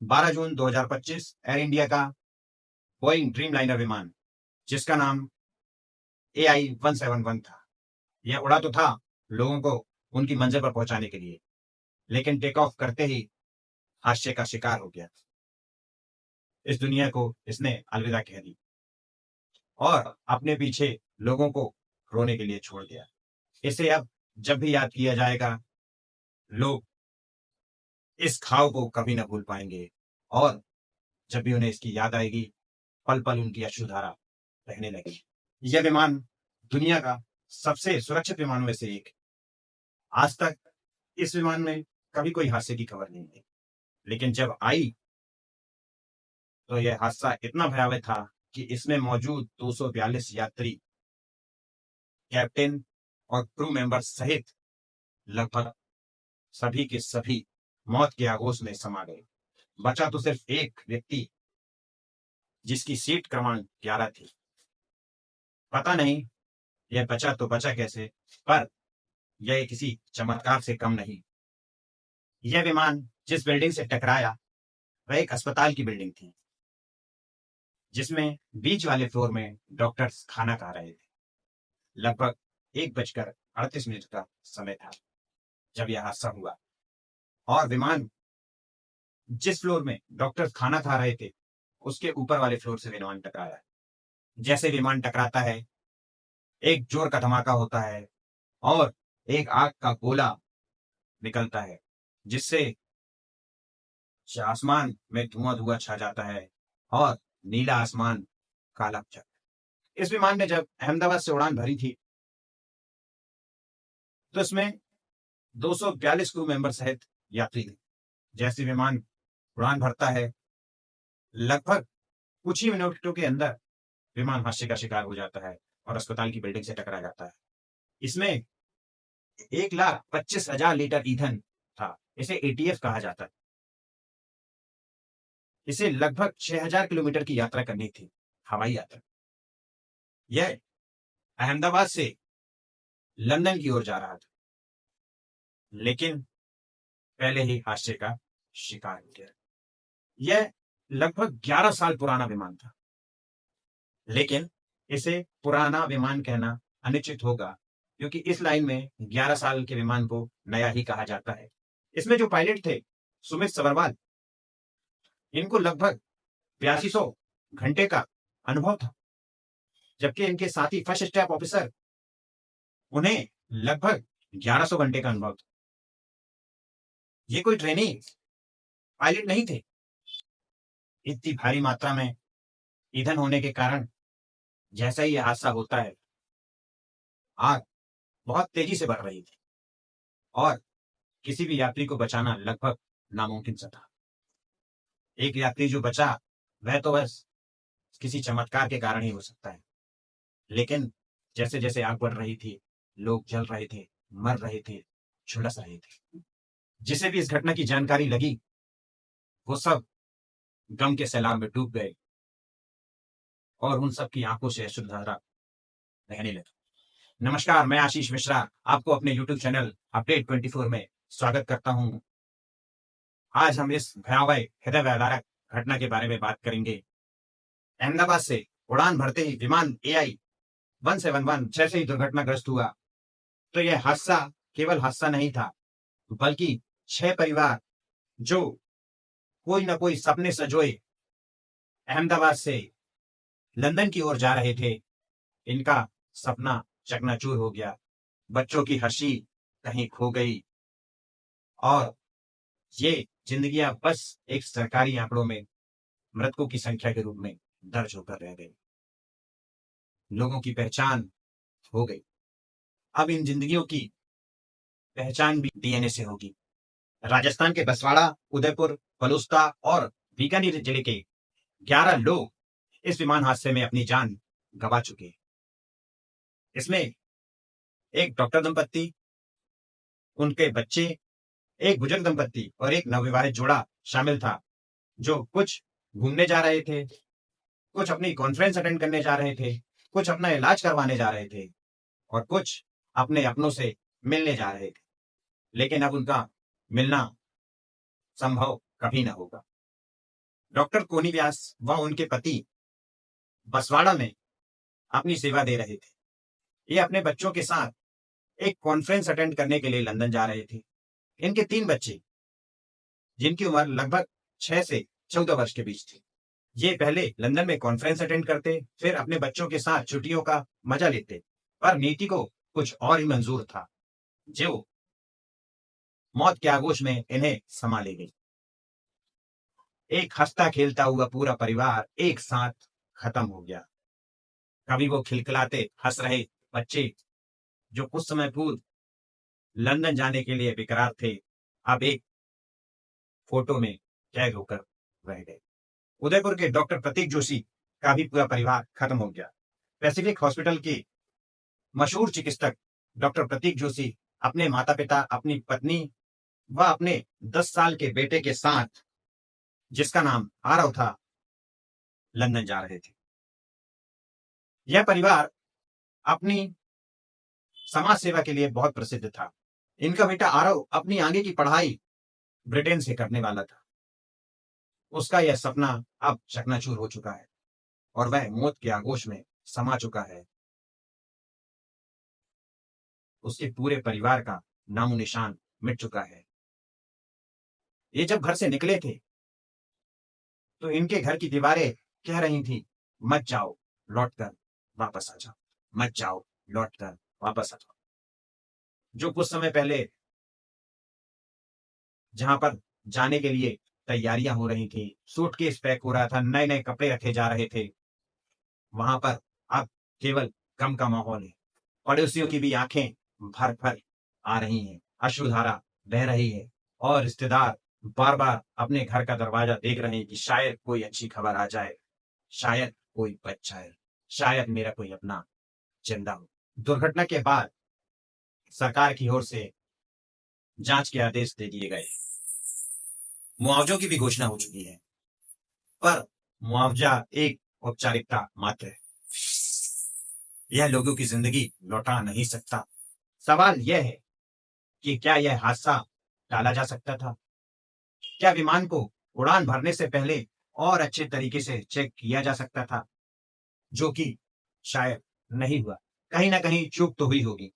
12 जून 2025 air India का Boeing Dreamliner विमान, जिसका नाम AI-171 था। यह उड़ा तो था लोगों को उनकी मंजिल पर पहुंचाने के लिए, लेकिन टेक ऑफ करते ही हादसे का शिकार हो गया। इस दुनिया को इसने अलविदा कह दी और अपने पीछे लोगों को रोने के लिए छोड़ दिया। इसे अब जब भी याद किया जाएगा, लोग इस घाव को कभी न भूल पाएंगे और जब भी उन्हें इसकी याद आएगी, पल पल उनकी अश्रुधारा बहने लगेगी। यह विमान दुनिया का सबसे सुरक्षित विमानों में से एक है। आज तक इस विमान में कभी कोई हादसे की खबर नहीं आई, लेकिन जब आई तो यह हादसा इतना भयावह था कि इसमें मौजूद 242 यात्री, कैप्टन और क्रू मेंबर सहित लगभग सभी के सभी मौत के आगोश में समा गए। बचा तो सिर्फ एक व्यक्ति, जिसकी सीट क्रमांक 11 थी। पता नहीं यह बचा तो बचा कैसे, पर यह किसी चमत्कार से कम नहीं। यह विमान जिस बिल्डिंग से टकराया वह एक अस्पताल की बिल्डिंग थी, जिसमें बीच वाले फ्लोर में डॉक्टर्स खाना खा रहे थे। लगभग 1:38 का समय था जब यह हादसा हुआ और विमान जिस फ्लोर में डॉक्टर्स खाना खा रहे थे उसके ऊपर वाले फ्लोर से विमान टकराया। जैसे विमान टकराता है, एक जोर का धमाका होता है और एक आग का गोला निकलता है, जिससे आसमान में धुआं धुआं छा जाता है और नीला आसमान काला हो जाता है। इस विमान ने जब अहमदाबाद से उड़ान भरी थी तो इसमें 242 क्रू मेंबर सहित यात्री थे। जैसे विमान उड़ान भरता है, लगभग कुछ ही मिनटों के अंदर विमान हादसे का शिकार हो जाता है और अस्पताल की बिल्डिंग से टकरा जाता है। इसमें 1,25,000 लीटर ईंधन था। इसे ATF कहा जाता है। इसे लगभग 6,000 किलोमीटर की यात्रा करनी थी, हवाई यात्रा। यह अहमदाबाद से लंदन की ओर जा रहा था, लेकिन पहले ही हादसे का शिकार हो गया। यह लगभग 11 साल पुराना विमान था, लेकिन इसे पुराना विमान कहना अनुचित होगा, क्योंकि इस लाइन में 11 साल के विमान को नया ही कहा जाता है। इसमें जो पायलट थे, सुमित सबरवाल, इनको लगभग 8200 घंटे का अनुभव था, जबकि इनके साथी फर्स्ट स्टाफ ऑफिसर, उन्हें लगभग 1100 घंटे का अनुभव था। ये कोई ट्रेनिंग पायलट नहीं थे। इतनी भारी मात्रा में ईंधन होने के कारण जैसा ही यह हादसा होता है, आग बहुत तेजी से बढ़ रही थी और किसी भी यात्री को बचाना लगभग नामुमकिन सा था। एक यात्री जो बचा वह तो बस किसी चमत्कार के कारण ही हो सकता है, लेकिन जैसे जैसे आग बढ़ रही थी, लोग जल रहे थे, मर रहे थे, झुलस रहे थे। जिसे भी इस घटना की जानकारी लगी, वो सब गम के सैलाब में डूब गए और उन सब की आंखों से अश्रुधारा बहने लगी। नमस्कार, मैं आशीष मिश्रा आपको अपने YouTube चैनल अपडेट 24 में स्वागत करता हूं। आज हम इस भयावह हृदय विदारक घटना के बारे में बात करेंगे। अहमदाबाद से उड़ान भरते ही विमान AI-171 जैसे ही दुर्घटनाग्रस्त हुआ, तो यह हादसा केवल हादसा नहीं था, बल्कि 6 परिवार जो कोई ना कोई सपने संजोए अहमदाबाद से लंदन की ओर जा रहे थे, इनका सपना चकनाचूर हो गया। बच्चों की हंसी कहीं खो गई और ये जिंदगियां बस एक सरकारी आंकड़ों में मृतकों की संख्या के रूप में दर्ज होकर रह गई। लोगों की पहचान हो गई। अब इन जिंदगियों की पहचान भी DNA से होगी। राजस्थान के बसवाड़ा, उदयपुर, बलूस्ता और बीकानेर जिले के 11 लोग इस विमान हादसे में अपनी जान गंवा चुके हैं। इसमें एक डॉक्टर दंपत्ति, उनके बच्चे, एक बुजुर्ग दंपत्ति और एक नवविवाहित जोड़ा शामिल था, जो कुछ घूमने जा रहे थे, कुछ अपनी कॉन्फ्रेंस अटेंड करने जा रहे थे, कुछ अपना इलाज करवाने जा रहे थे और कुछ अपने अपनों से मिलने जा रहे थे। लेकिन अब उनका मिलना संभव कभी ना होगा। डॉक्टर कोनी व्यास व उनके पति बसवाड़ा में अपनी सेवा दे रहे थे। ये अपने बच्चों के साथ एक कॉन्फ्रेंस अटेंड करने के लिए लंदन जा रहे थे। इनके 3 बच्चे, जिनकी उम्र लगभग 6 से 14 वर्ष के बीच थी। ये पहले लंदन में कॉन्फ्रेंस अटेंड करते, फिर अपने बच्चों के साथ छुट्टियों का मजा लेते, पर नीति को कुछ और ही मंजूर था, जो मौत के आगोश में इन्हें समा ले गई। एक हंसता खेलता हुआ पूरा परिवार एक साथ खत्म हो गया। कभी वो खिलखिलाते हंस रहे बच्चे जो कुछ समय पूर्व लंदन जाने के लिए बेकरार थे, अब एक फोटो में कैद होकर रह गए। उदयपुर के डॉक्टर प्रतीक जोशी का भी पूरा परिवार खत्म हो गया। पैसिफिक हॉस्पिटल के मशहूर चिकित्सक डॉक्टर प्रतीक जोशी अपने माता पिता, अपनी पत्नी व अपने 10 साल के बेटे के साथ, जिसका नाम आरव था, लंदन जा रहे थे। यह परिवार अपनी समाज सेवा के लिए बहुत प्रसिद्ध था। इनका बेटा आरव अपनी आगे की पढ़ाई ब्रिटेन से करने वाला था। उसका यह सपना अब चकनाचूर हो चुका है और वह मौत के आगोश में समा चुका है। उसके पूरे परिवार का नामो निशान मिट चुका है। ये जब घर से निकले थे तो इनके घर की दीवारें कह रही थी, मत जाओ, लौट कर वापस आ जाओ, मत जाओ, लौट कर वापस आ जाओ। जो कुछ समय पहले जहां पर जाने के लिए तैयारियां हो रही थी, सूटकेस पैक हो रहा था, नए नए कपड़े रखे जा रहे थे, वहां पर अब केवल गम का माहौल है। पड़ोसियों की भी आंखें भर भर आ रही हैं, अश्रुधारा बह रही है और रिश्तेदार बार बार अपने घर का दरवाजा देख रहे हैं कि शायद कोई अच्छी खबर आ जाए, शायद कोई बच जाए, शायद मेरा कोई अपना जिंदा हो। दुर्घटना के बाद सरकार की ओर से जांच के आदेश दे दिए गए, मुआवजों की भी घोषणा हो चुकी है, पर मुआवजा एक औपचारिकता मात्र है। यह लोगों की जिंदगी लौटा नहीं सकता। सवाल यह है कि क्या यह हादसा टाला जा सकता था? क्या विमान को उड़ान भरने से पहले और अच्छे तरीके से चेक किया जा सकता था, जो कि शायद नहीं हुआ। कहीं ना कहीं चूक तो हुई होगी।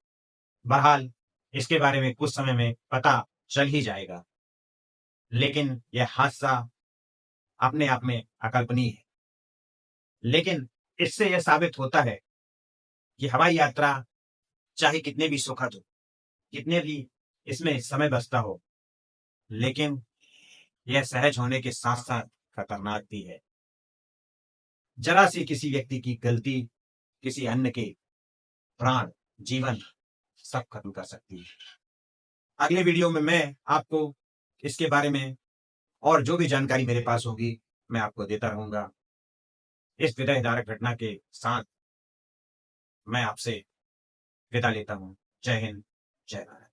बहरहाल इसके बारे में कुछ समय में पता चल ही जाएगा, लेकिन यह हादसा अपने आप में अकल्पनीय है। लेकिन इससे यह साबित होता है कि हवाई यात्रा चाहे कितने भी सुखद हो, कितने भी इसमें समय बचता हो, लेकिन यह सहज होने के साथ साथ खतरनाक भी है। जरा सी किसी व्यक्ति की गलती किसी अन्य के प्राण, जीवन सब खत्म कर सकती है। अगले वीडियो में मैं आपको इसके बारे में और जो भी जानकारी मेरे पास होगी मैं आपको देता रहूंगा। इस हृदयविदारक घटना के साथ मैं आपसे विदा लेता हूं। जय हिंद, जय भारत।